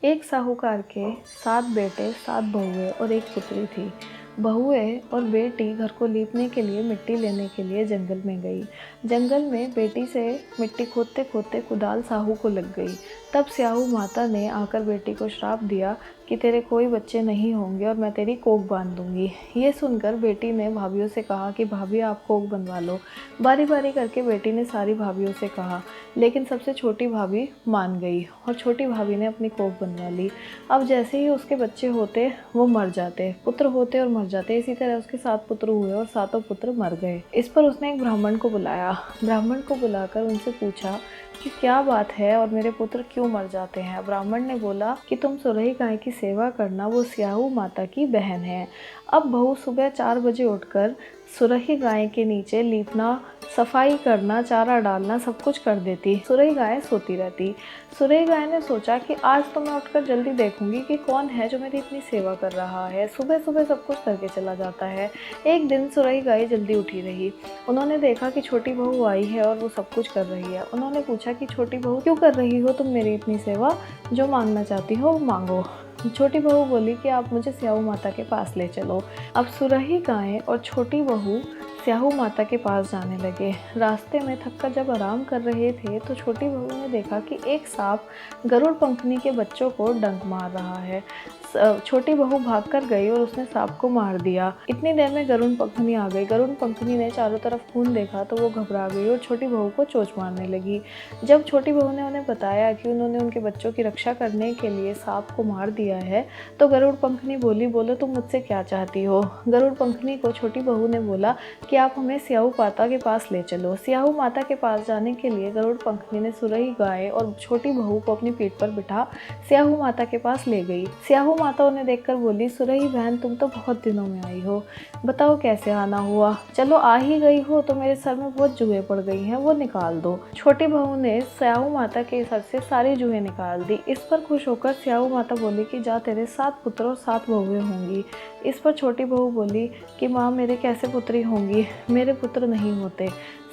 एक साहूकार के 7 बेटे 7 बहुएं और एक पुत्री थी। बहुएं और बेटी घर को लीपने के लिए मिट्टी लेने के लिए जंगल में गई। जंगल में बेटी से मिट्टी खोदते खोदते कुदाल साहू को लग गई। तब स्याहू माता ने आकर बेटी को श्राप दिया कि तेरे कोई बच्चे नहीं होंगे और मैं तेरी कोख बांध दूंगी। ये सुनकर बेटी ने भाभीियों से कहा कि भाभी आप कोख बनवा लो। बारी बारी करके बेटी ने सारी भाभीियों से कहा, लेकिन सबसे छोटी भाभी मान गई और छोटी भाभी ने अपनी कोख बनवा ली। अब जैसे ही उसके बच्चे होते वो मर जाते, पुत्र होते और मर जाते। इसी तरह उसके 7 पुत्र हुए और सातों पुत्र मर गए। इस पर उसने एक ब्राह्मण को बुलाया। ब्राह्मण को बुलाकर उनसे पूछा कि क्या बात है और मेरे पुत्र क्यों मर जाते हैं। ब्राह्मण ने बोला कि तुम सुरही गाय की सेवा करना, वो स्याहू माता की बहन है। अब बहू सुबह 4 बजे उठकर सुरही गाय के नीचे लीपना, सफाई करना, चारा डालना सब कुछ कर देती। सुरही गाय सोती रहती। सुरही गाय ने सोचा कि आज तो मैं उठकर जल्दी देखूंगी कि कौन है जो मेरी इतनी सेवा कर रहा है। सुबह सुबह सब कुछ करके चला जाता है। एक दिन सुरही गाय जल्दी उठी रही। उन्होंने देखा कि छोटी बहू आई है और वो सब कुछ कर रही है। उन्होंने पूछा कि छोटी बहू क्यों कर रही हो तुम मेरी इतनी सेवा, जो मांगना चाहती हो वो मांगो। छोटी बहू बोली कि आप मुझे स्याहू माता के पास ले चलो। अब सुरही गाय और छोटी बहू स्याहू माता के पास जाने लगे। रास्ते में थककर जब आराम कर रहे थे तो छोटी बहू ने देखा कि एक सांप गरुड़ पंखनी के बच्चों को डंक मार रहा है। छोटी बहू भागकर गई और उसने सांप को मार दिया। इतनी देर में गरुड़ पंखनी आ गई। गरुड़ पंखनी ने चारों तरफ खून देखा तो वो घबरा गई और छोटी बहू को चोंच मारने लगी। जब छोटी बहू ने उन्हें बताया कि उन्होंने उनके बच्चों की रक्षा करने के लिए सांप को मार दिया है तो गरुड़ पंखनी बोली, बोलो तुम मुझसे क्या चाहती हो। गरुड़ पंखनी को छोटी बहू ने बोला कि आप हमें स्याहू माता के पास ले चलो। स्याहू माता के पास जाने के लिए गरुड़ पंखनी ने सुरही गाय और छोटी बहू को अपनी पीठ पर बिठा स्याहू माता के पास ले गई। स्याहू माता उन्हें देखकर बोली, सुरही बहन तुम तो बहुत दिनों में आई हो, बताओ कैसे आना हुआ। चलो आ ही गई हो तो मेरे सर में बहुत जुएं पड़ गई हैं, वो निकाल दो। छोटी बहू ने स्याहू माता के सर से सारी जुएं निकाल दी। इस पर खुश होकर स्याहू माता बोली कि जा तेरे 7 पुत्र और 7 बहुएं होंगी। इस पर छोटी बहू बोली कि माँ मेरे कैसे पुत्री होंगी, मेरे पुत्र नहीं होते।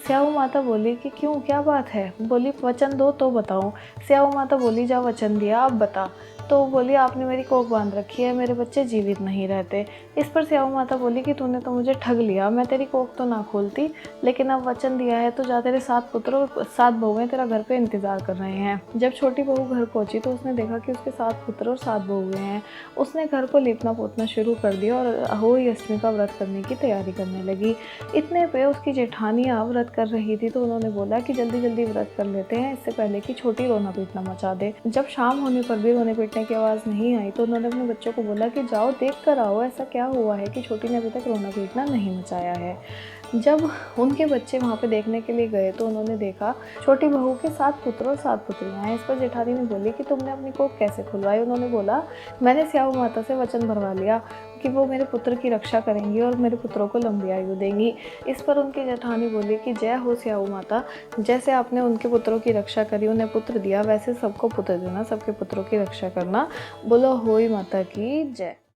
स्याहू माता बोली कि क्यों, क्या बात है। बोली वचन दो तो बताऊं। स्याहू माता बोली जा वचन दिया अब बता। तो बोली आपने मेरी कोख बांध रखी है, मेरे बच्चे जीवित नहीं रहते। इस पर स्याहू माता बोली कि तूने तो मुझे ठग लिया, मैं तेरी कोख तो ना खोलती, लेकिन अब वचन दिया है तो जा, तेरे 7 पुत्र और 7 बहुएं तेरा घर पे इंतजार कर रहे हैं। जब छोटी बहू घर पहुंची तो उसने देखा कि उसके 7 पुत्र और 7 बहुएं हैं। उसने घर को लीपना पोतना शुरू कर दिया और अहोई अष्टमी का व्रत करने की तैयारी करने लगी। इतने पे उसकी जेठानियाँ व्रत कर रही थी तो उन्होंने बोला कि जल्दी जल्दी व्रत कर लेते हैं, इससे पहले कि छोटी रोना पीटना मचा दे। जब शाम होने पर भी रोने पीटने की आवाज़ नहीं आई तो उन्होंने अपने बच्चों को बोला कि जाओ देख कर आओ, ऐसा क्या हुआ है कि छोटी ने अभी तक रोना पीटना नहीं मचाया है। जब उनके बच्चे वहाँ पे देखने के लिए गए तो उन्होंने देखा छोटी बहू के 7 पुत्र और 7 पुत्रियाँ हैं। इस पर जेठानी ने बोली कि तुमने अपनी कोख कैसे खुलवाई। उन्होंने बोला मैंने स्याहू माता से वचन भरवा लिया कि वो मेरे पुत्र की रक्षा करेंगी और मेरे पुत्रों को लंबी आयु देंगी। इस पर उनकी जेठानी बोली कि जय हो स्याहू माता, जैसे आपने उनके पुत्रों की रक्षा करी, उन्हें पुत्र दिया, वैसे सबको पुत्र देना, सबके पुत्रों की रक्षा करना। बोलो होई माता की जय।